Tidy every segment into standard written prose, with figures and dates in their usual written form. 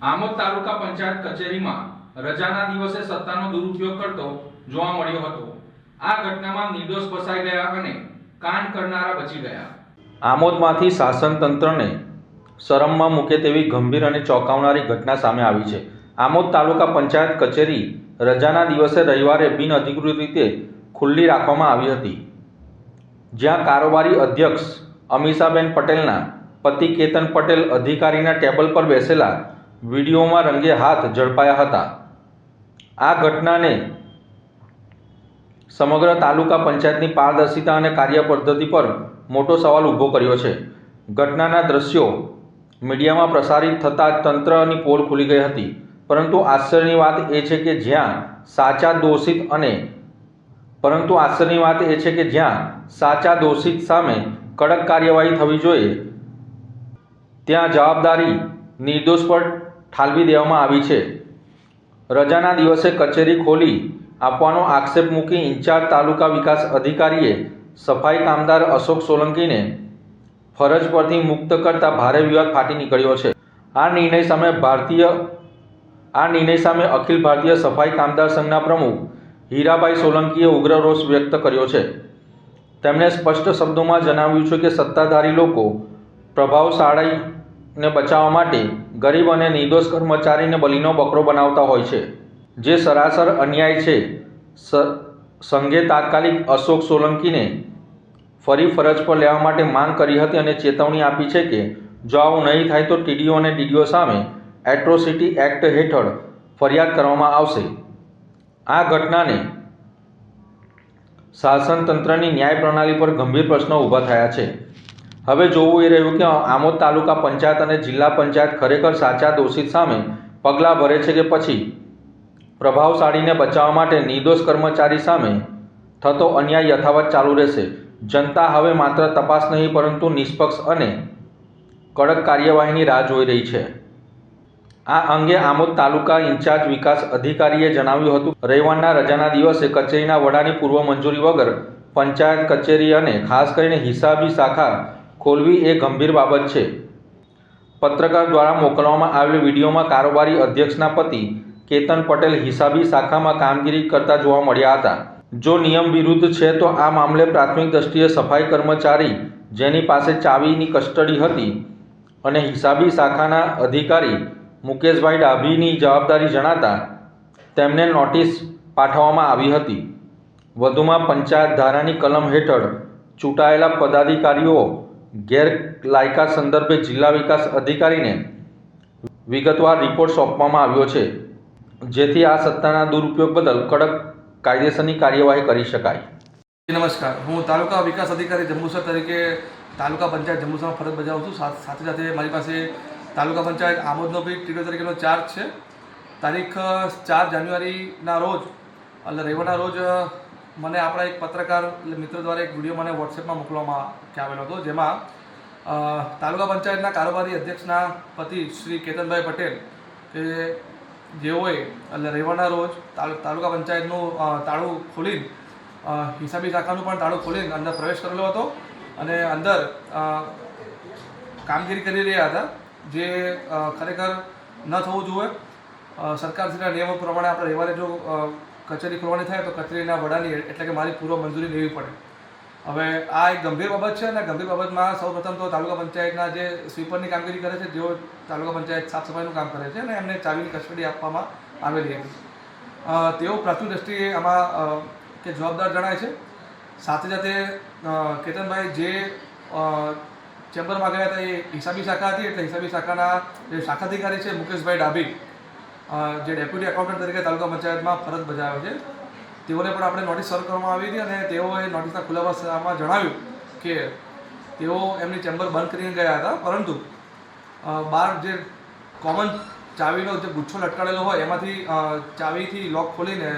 આમોદ તાલુકા પંચાયત કચેરીમાં રજાના દિવસે સત્તાનો દુરુપયોગ કરતો જોવા મળ્યો હતો। આ ઘટનામાં નિર્દોષ ફસાઈ ગયા અને કાંડ કરનારા બચી ગયા। આમોદમાંથી શાસન તંત્રને શરમમાં મૂકે તેવી ગંભીર અને ચોંકાવનારી ઘટના સામે આવી છે। આમોદ તાલુકા પંચાયત કચેરી રજાના દિવસે રવિવારે બિનઅધિકૃત રીતે ખુલ્લી રાખવામાં આવી હતી, જ્યાં કારોબારી અધ્યક્ષ અમીષાબેન પટેલના પતિ કેતન પટેલ અધિકારીના ટેબલ પર બેસેલા વિડીયોમાં રંગે હાથ ઝડપાયા હતા। આ ઘટનાને સમગ્ર તાલુકા પંચાયતની પારદર્શિતા અને કાર્ય પદ્ધતિ પર મોટો સવાલ ઊભો કર્યો છે। ઘટનાના દ્રશ્યો મીડિયામાં પ્રસારિત થતાં તંત્રની પોલ ખુલી ગઈ હતી, પરંતુ આશ્ચર્યની વાત એ છે કે જ્યાં સાચા દોષિત સામે કડક કાર્યવાહી થવી જોઈએ, ત્યાં જવાબદારી નિર્દોષ પર ઠાલવી દેવામાં આવી છે। રજાના દિવસે કચેરી ખોલી આપવાનો આક્ષેપ મૂકી ઇન્ચાર્જ તાલુકા વિકાસ અધિકારીએ સફાઈ કામદાર અશોક સોલંકીને ફરજ પરથી મુક્ત કરતા ભારે વિવાદ ફાટી નીકળ્યો છે। આ નિર્ણય સામે અખિલ ભારતીય સફાઈ કામદાર સંઘના પ્રમુખ હીરાભાઈ સોલંકીએ ઉગ્ર રોષ વ્યક્ત કર્યો છે। તેમણે સ્પષ્ટ શબ્દોમાં જણાવ્યું છે કે સત્તાધારી લોકો પ્રભાવશાળીને બચાવવા માટે ગરીબ અને નિર્દોષ કર્મચારીને બલીનો બકરો બનાવતા હોય છે, જે સરાસર અન્યાય છે। સંઘે તાત્કાલિક અશોક સોલંકીને ફરી ફરજ પર લેવા માટે માંગ કરી હતી અને ચેતવણી આપી છે કે જો આવું નહીં થાય તો ટીડીઓ અને ડીડીઓ સામે એટ્રોસિટી એક્ટ હેઠળ ફરિયાદ કરવામાં આવશે। આ ઘટનાને શાસન તંત્રની ન્યાય પ્રણાલી પર ગંભીર પ્રશ્નો ઊભા થયા છે। હવે જોવું એ રહ્યું કે આમોદ તાલુકા પંચાયત અને જિલ્લા પંચાયત ખરેખર સાચા દોષિત સામે પગલાં ભરે છે કે પછી પ્રભાવશાળીને બચાવવા માટે નિર્દોષ કર્મચારી સામે થતો અન્યાય યથાવત ચાલુ રહેશે। જનતા હવે માત્ર તપાસ નહીં પરંતુ નિષ્પક્ષ અને કડક કાર્યવાહીની રાહ જોઈ રહી છે। આ અંગે આમોદ તાલુકા ઇન્ચાર્જ વિકાસ અધિકારીએ જણાવ્યું હતું, રવિવારના રજાના દિવસે કચેરીના વડાની પૂર્વ મંજૂરી વગર પંચાયત કચેરી અને ખાસ કરીને હિસાબી શાખા ખોલવી એ ગંભીર બાબત છે। પત્રકાર દ્વારા મોકલવામાં આવેલ વિડીયોમાં કારોબારી અધ્યક્ષના પતિ કેતન પટેલ હિસાબી શાખામાં કામગીરી કરતા જોવા મળ્યા હતા। જો નિયમ વિરુદ્ધ છે તો આ મામલે પ્રાથમિક દ્રષ્ટિએ સફાઈ કર્મચારી જેની પાસે ચાવીની કસ્ટડી હતી અને હિસાબી શાખાના અધિકારી મુકેશભાઈ ડાભીની જવાબદારી જણાતા તેમને નોટિસ પાઠવવામાં આવી હતી। વધુમાં પંચાયત ધારાની કલમ હેઠળ ચૂંટાયેલા પદાધિકારીઓ ગેરલાયકાત સંદર્ભે જિલ્લા વિકાસ અધિકારીને વિગતવાર રિપોર્ટ સોંપવામાં આવ્યો છે, જેથી આ સત્તાના દુરુપયોગ બદલ કડક કાયદેસરની કાર્યવાહી કરી શકાય। નમસ્કાર, હું તાલુકા વિકાસ અધિકારી જંબુસર તરીકે તાલુકા પંચાયત જંબુસરમાં ફરજ બજાવું છું। સાથે સાથે મારી પાસે તાલુકા પંચાયત આમોદનો બી ટીડીઓ તરીકેનો ચાર્જ છે। તારીખ 4 જાન્યુઆરીના રોજ એટલે રવિવારના રોજ મને આપણા એક પત્રકાર મિત્ર દ્વારા એક વિડીયો મને વોટ્સએપમાં મોકલવામાં આવેલો હતો, જેમાં તાલુકા પંચાયતના કારોબારી અધ્યક્ષના પતિ શ્રી કેતનભાઈ પટેલ કે જેઓએ એટલે રવિવારના રોજ તાલુકા પંચાયતનું તાળું ખોલીને હિસાબી શાખાનું પણ તાળું ખોલીને અંદર પ્રવેશ કરેલો હતો અને અંદર કામગીરી કરી રહ્યા હતા, જે ખરેખર ન થવું જોઈએ। સરકારશ્રીના નિયમો પ્રમાણે આપણે રવિવારે જો કચેરી ખોલવાની થાય તો કચેરીના વડાની એટલે કે મારી પૂર્વ મંજૂરી લેવી પડે। હવે આ એક ગંભીર બાબત છે અને ગંભીર બાબતમાં સૌપ્રથમ તો તાલુકા પંચાયતના જે સ્વીપરની કામગીરી કરે છે, જેઓ તાલુકા પંચાયત સાફ સફાઈનું કામ કરે છે અને એમને ચાવીની કસ્ટડી આપવામાં આવેલી હતી, તેઓ પ્રાથમિક દ્રષ્ટિએ આમાં કે જવાબદાર જણાય છે। સાથે સાથે કેતનભાઈ જે ચેમ્બરમાં ગયા હતા એ હિસાબી શાખા હતી, એટલે હિસાબી શાખાના જે શાખાધિકારી છે મુકેશભાઈ ડાભી, જે ડેપ્યુટી એકાઉન્ટન્ટ તરીકે તાલુકા પંચાયતમાં ફરજ બજાવે છે, તેઓને પણ આપણે નોટિસ સર્વ કરવામાં આવી હતી અને તેઓએ નોટિસના ખુલાસામાં જણાવ્યું કે તેઓ એમની ચેમ્બર બંધ કરીને ગયા હતા, પરંતુ બહાર જે કોમન ચાવીનો જે ગુચ્છો લટકાડેલો હોય એમાંથી ચાવીથી લોક ખોલીને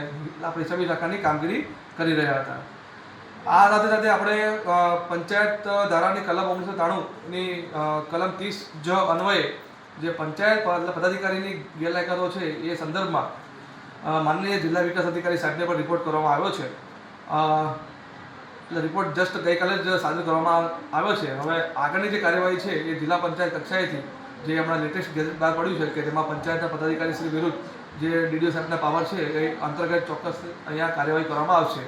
આપણે હિસાબી શાખાની કામગીરી કરી રહ્યા હતા। આ સાથે સાથે આપણે પંચાયત ધારાની કલમ 1993ની કલમ 30 જ અન્વયે જે પંચાયત પદાધિકારીની ગેરલાયકાતો છે એ સંદર્ભમાં માનનીય જિલ્લા વિકાસ અધિકારી સાહેબને પણ રિપોર્ટ કરવામાં આવ્યો છે। રિપોર્ટ જસ્ટ ગઈકાલે જ સાદર કરવામાં આવ્યો છે। હવે આગળની જે કાર્યવાહી છે એ જિલ્લા પંચાયત કક્ષાએથી જે હમણાં લેટેસ્ટ ગેઝેટ બહાર પડ્યું છે કે જેમાં પંચાયતના પદાધિકારી શ્રી વિરુદ્ધ જે ડીડીઓ સાહેબના પાવર છે એ અંતર્ગત ચોક્કસ અહીંયા કાર્યવાહી કરવામાં આવશે.